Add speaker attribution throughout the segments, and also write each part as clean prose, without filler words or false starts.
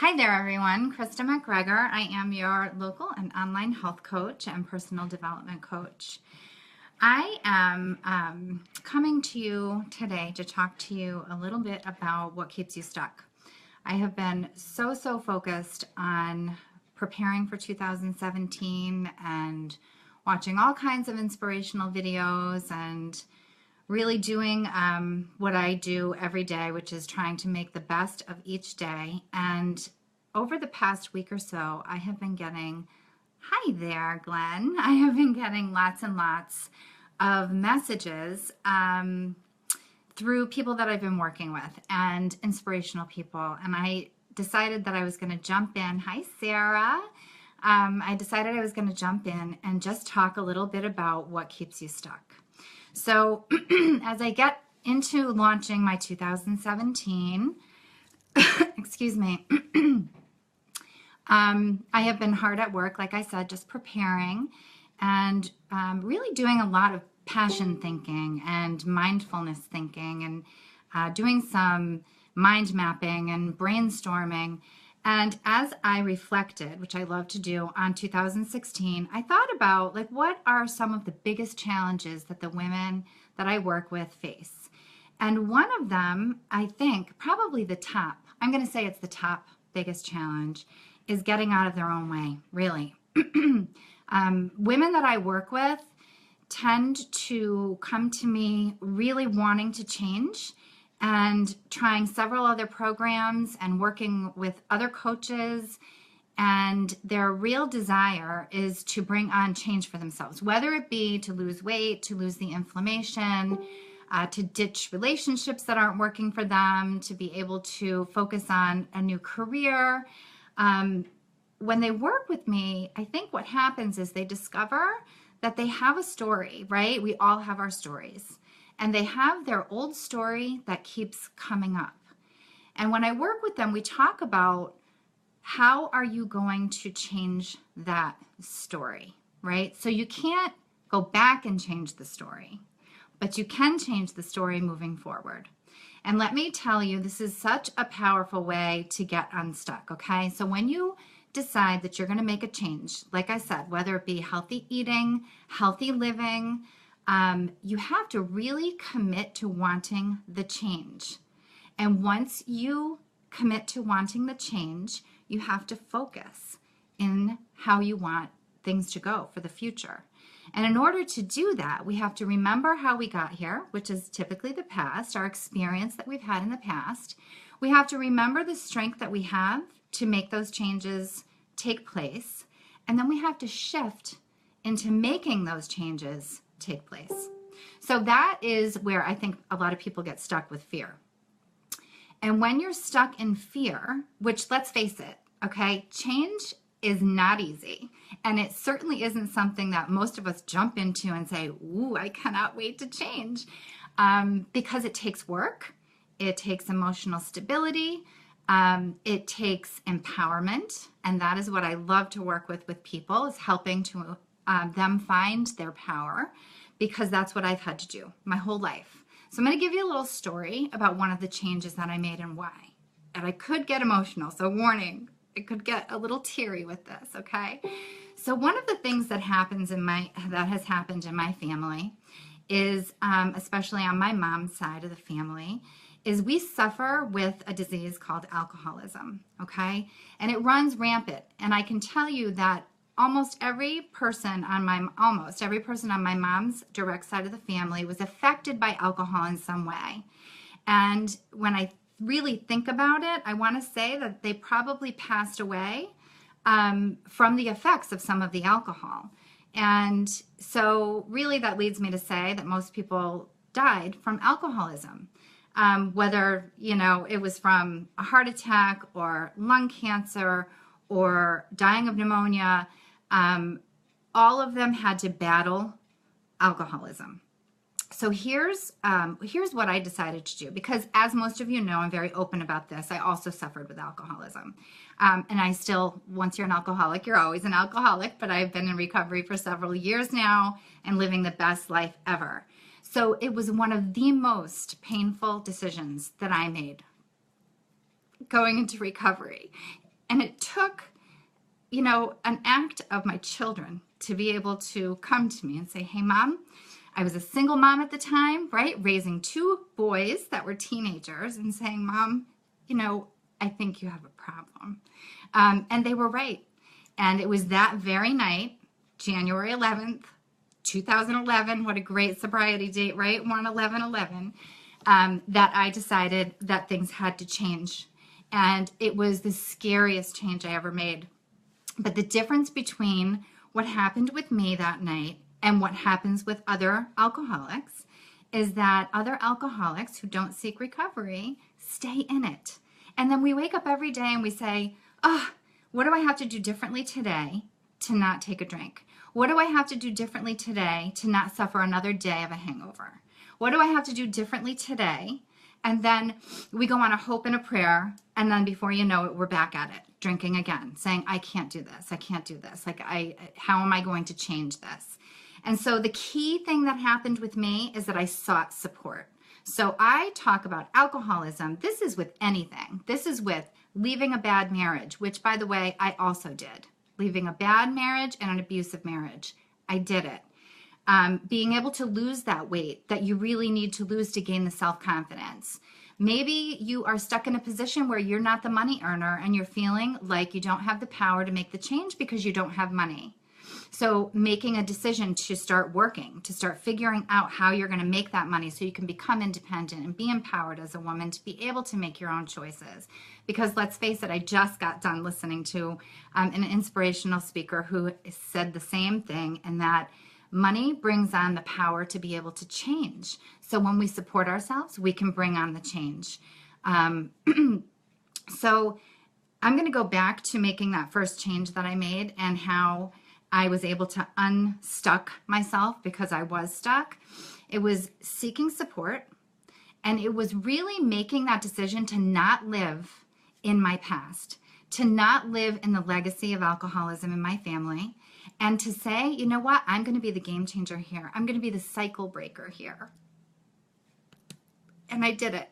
Speaker 1: Hi there, everyone. Krista McGregor. I am your local and online health coach and personal development coach. I am coming to you today to talk to you a little bit about what keeps you stuck. I have been so focused on preparing for 2017 and watching all kinds of inspirational videos and really doing what I do every day, which is trying to make the best of each day. And over the past week or so, I have been getting, hi there, Glenn. I have been getting lots and lots of messages through people that I've been working with and inspirational people. And I decided that I was going to jump in. Hi, Sarah. I decided I was going to jump in and just talk a little bit about what keeps you stuck. So as I get into launching my 2017, excuse me, I have been hard at work, like I said, just preparing and really doing a lot of passion thinking and mindfulness thinking and doing some mind mapping and brainstorming. And as I reflected, which I love to do, on 2016, I thought about what are some of the biggest challenges that the women that I work with face. And one of them, I think, probably the top, I'm going to say it's the top biggest challenge, is getting out of their own way, really. Women that I work with tend to come to me really wanting to change and trying several other programs and working with other coaches, and their real desire is to bring on change for themselves, whether it be to lose weight, to lose the inflammation, to ditch relationships that aren't working for them, to be able to focus on a new career. When they work with me, I think what happens is they discover that they have a story, right? We all have our stories. And they have their old story that keeps coming up. And when I work with them, we talk about how are you going to change that story, right? So you can't go back and change the story, but you can change the story moving forward. And let me tell you, this is such a powerful way to get unstuck, okay? So when you decide that you're going to make a change, like I said, whether it be healthy eating, healthy living, you have to really commit to wanting the change. And once you commit to wanting the change, you have to focus in how you want things to go for the future. And in order to do that, we have to remember how we got here, which is typically the past, our experience that we've had in the past. We have to remember the strength that we have to make those changes take place. And then we have to shift into making those changes take place. So that is where I think a lot of people get stuck with fear. And when you're stuck in fear, which, let's face it, okay, change is not easy. And it certainly isn't something that most of us jump into and say, ooh, I cannot wait to change, because it takes work, it takes emotional stability, it takes empowerment. And that is what I love to work with people, is helping to them find their power, because that's what I've had to do my whole life. So I'm going to give you a little story about one of the changes that I made and why. And I could get emotional, so warning, it could get a little teary with this, okay? So one of the things that has happened in my family is, especially on my mom's side of the family, is we suffer with a disease called alcoholism, okay? And it runs rampant. And I can tell you that almost every person on my mom's direct side of the family was affected by alcohol in some way. And when I really think about it, I want to say that they probably passed away from the effects of some of the alcohol. And so really that leads me to say that most people died from alcoholism. Whether, it was from a heart attack or lung cancer or dying of pneumonia, all of them had to battle alcoholism. So here's what I decided to do, because as most of you know, I'm very open about this. I also suffered with alcoholism. And I still, once you're an alcoholic, you're always an alcoholic, but I've been in recovery for several years now and living the best life ever. So it was one of the most painful decisions that I made going into recovery. And it took, you know, an act of my children to be able to come to me and say, hey, Mom, I was a single mom at the time, right? Raising two boys that were teenagers and saying, Mom, you know, I think you have a problem. And they were right. And it was that very night, January 11th, 2011, what a great sobriety date, right? 1/11/11, that I decided that things had to change. And it was the scariest change I ever made. But the difference between what happened with me that night and what happens with other alcoholics is that other alcoholics who don't seek recovery stay in it. And then we wake up every day and we say, oh, what do I have to do differently today to not take a drink? What do I have to do differently today to not suffer another day of a hangover? What do I have to do differently today? And then we go on a hope and a prayer, and then before you know it, we're back at it, drinking again, saying, I can't do this. I can't do this. Like, how am I going to change this? And so the key thing that happened with me is that I sought support. So I talk about alcoholism. This is with anything. This is with leaving a bad marriage, which, by the way, I also did. Leaving a bad marriage and an abusive marriage. I did it. Being able to lose that weight that you really need to lose to gain the self-confidence. Maybe you are stuck in a position where you're not the money earner and you're feeling like you don't have the power to make the change because you don't have money. So making a decision to start working, to start figuring out how you're going to make that money so you can become independent and be empowered as a woman to be able to make your own choices. Because let's face it, I just got done listening to an inspirational speaker who said the same thing, and that money brings on the power to be able to change. So when we support ourselves, we can bring on the change. So I'm going to go back to making that first change that I made and how I was able to unstuck myself because I was stuck. It was seeking support, and it was really making that decision to not live in my past, to not live in the legacy of alcoholism in my family, and to say, you know what, I'm going to be the game changer here. I'm going to be the cycle breaker here. And I did it.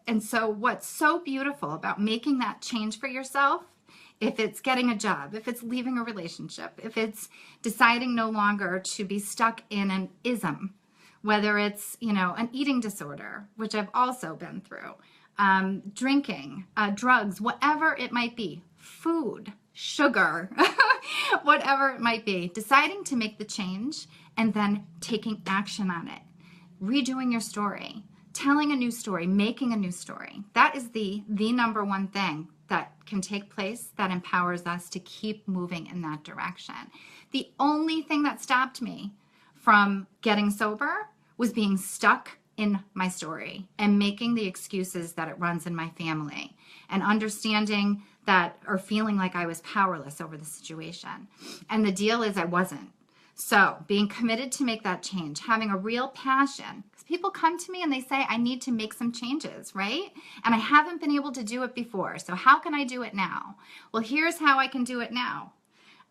Speaker 1: And so what's so beautiful about making that change for yourself, if it's getting a job, if it's leaving a relationship, if it's deciding no longer to be stuck in an ism, whether it's, you know, an eating disorder, which I've also been through, drinking, drugs, whatever it might be, food, sugar, whatever it might be, deciding to make the change and then taking action on it, redoing your story, telling a new story, making a new story. That is the number one thing that can take place that empowers us to keep moving in that direction. The only thing that stopped me from getting sober was being stuck in my story and making the excuses that it runs in my family and understanding that, or feeling like I was powerless over the situation. And the deal is I wasn't. So being committed to make that change, having a real passion, because people come to me and they say, I need to make some changes, right? And I haven't been able to do it before. So how can I do it now? Well, here's how I can do it now.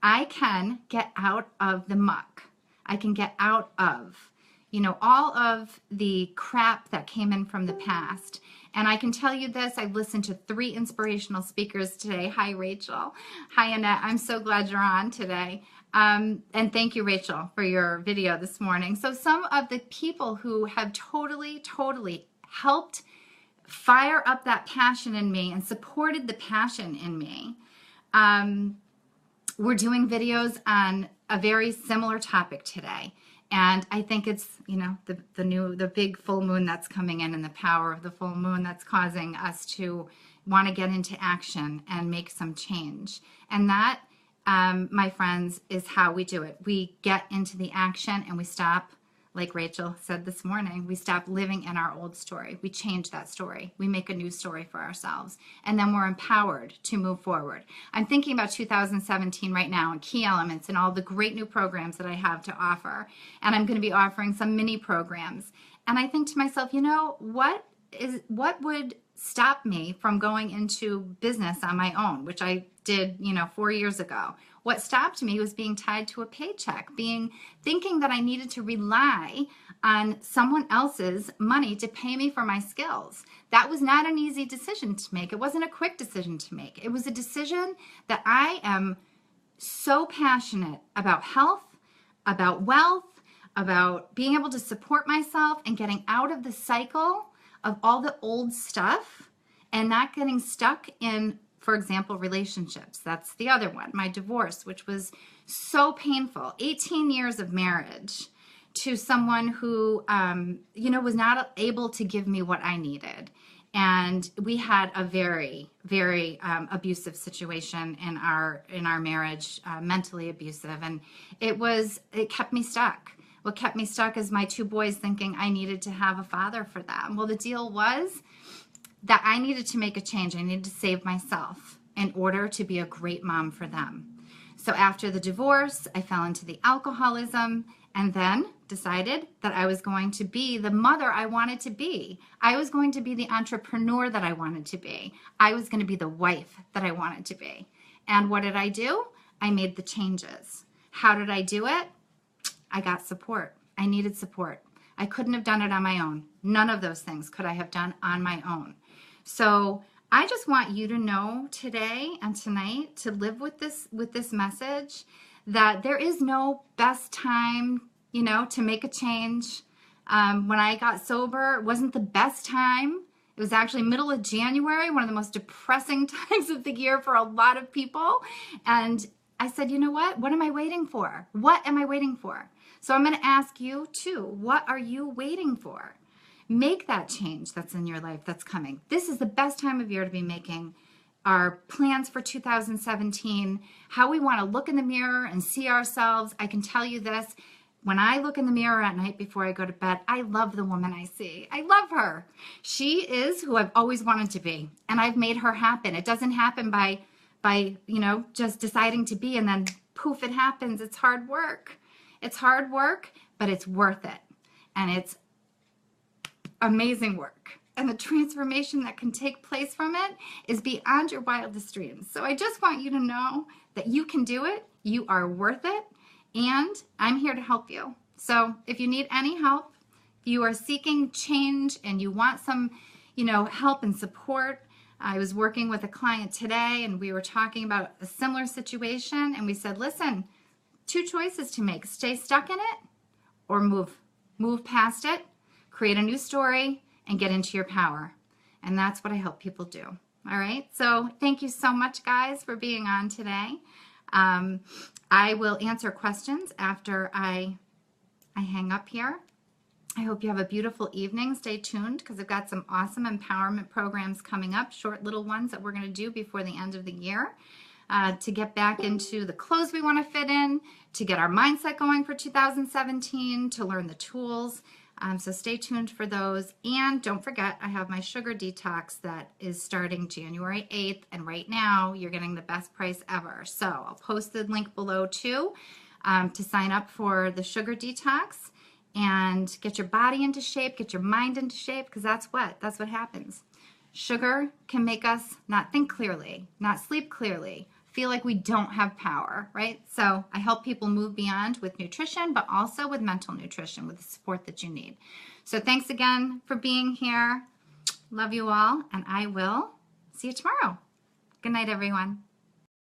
Speaker 1: I can get out of the muck. I can get out of, you know, all of the crap that came in from the past. And I can tell you this, I've listened to 3 inspirational speakers today. Hi, Rachel. Hi, Annette. I'm so glad you're on today. And thank you, Rachel, for your video this morning. So some of the people who have totally helped fire up that passion in me and supported the passion in me, we're doing videos on a very similar topic today. And I think it's, you know, the big full moon that's coming in and the power of the full moon that's causing us to want to get into action and make some change. And that, my friends, is how we do it. We get into the action and we stop, like Rachel said this morning, we stop living in our old story. We change that story. We make a new story for ourselves. And then we're empowered to move forward. I'm thinking about 2017 right now and key elements and all the great new programs that I have to offer. And I'm going to be offering some mini programs. And I think to myself, you know, what would stop me from going into business on my own, which I did, 4 years ago. What stopped me was being tied to a paycheck, thinking that I needed to rely on someone else's money to pay me for my skills. That was not an easy decision to make. It wasn't a quick decision to make. It was a decision that I am so passionate about health, about wealth, about being able to support myself and getting out of the cycle of all the old stuff and not getting stuck in, for example, relationships. That's the other one, my divorce, which was so painful. 18 years of marriage to someone who, was not able to give me what I needed. And we had a very, very abusive situation in our marriage, mentally abusive. And it kept me stuck. What kept me stuck is my 2 boys thinking I needed to have a father for them. Well, the deal was that I needed to make a change. I needed to save myself in order to be a great mom for them. So after the divorce, I fell into the alcoholism and then decided that I was going to be the mother I wanted to be. I was going to be the entrepreneur that I wanted to be. I was going to be the wife that I wanted to be. And what did I do? I made the changes. How did I do it? I got support. I needed support. I couldn't have done it on my own. None of those things could I have done on my own. So I just want you to know today and tonight to live with this message that there is no best time, to make a change. When I got sober, it wasn't the best time. It was actually middle of January, one of the most depressing times of the year for a lot of people. And I said, you know what? What am I waiting for? What am I waiting for? So I'm going to ask you too, what are you waiting for? Make that change that's in your life that's coming. This is the best time of year to be making our plans for 2017, how we want to look in the mirror and see ourselves. I can tell you this, when I look in the mirror at night before I go to bed, I love the woman I see. I love her. She is who I've always wanted to be, and I've made her happen. It doesn't happen by just deciding to be and then poof, it happens. It's hard work. It's hard work, but it's worth it. And it's amazing work. And the transformation that can take place from it is beyond your wildest dreams. So I just want you to know that you can do it. You are worth it. And I'm here to help you. So if you need any help, if you are seeking change and you want some, help and support, I was working with a client today and we were talking about a similar situation. And we said, listen, 2 choices to make. Stay stuck in it or move past it, create a new story, and get into your power. And that's what I help people do. All right. So thank you so much, guys, for being on today. I will answer questions after I hang up here. I hope you have a beautiful evening. Stay tuned because I've got some awesome empowerment programs coming up, short little ones that we're going to do before the end of the year to get back into the clothes we want to fit in, to get our mindset going for 2017, to learn the tools. So stay tuned for those. And don't forget, I have my sugar detox that is starting January 8th. And right now, you're getting the best price ever. So I'll post the link below too to sign up for the sugar detox and get your body into shape, get your mind into shape, because that's what happens. Sugar can make us not think clearly, not sleep clearly, feel like we don't have power, right? So I help people move beyond with nutrition, but also with mental nutrition, with the support that you need. So thanks again for being here. Love you all, and I will see you tomorrow. Good night, everyone.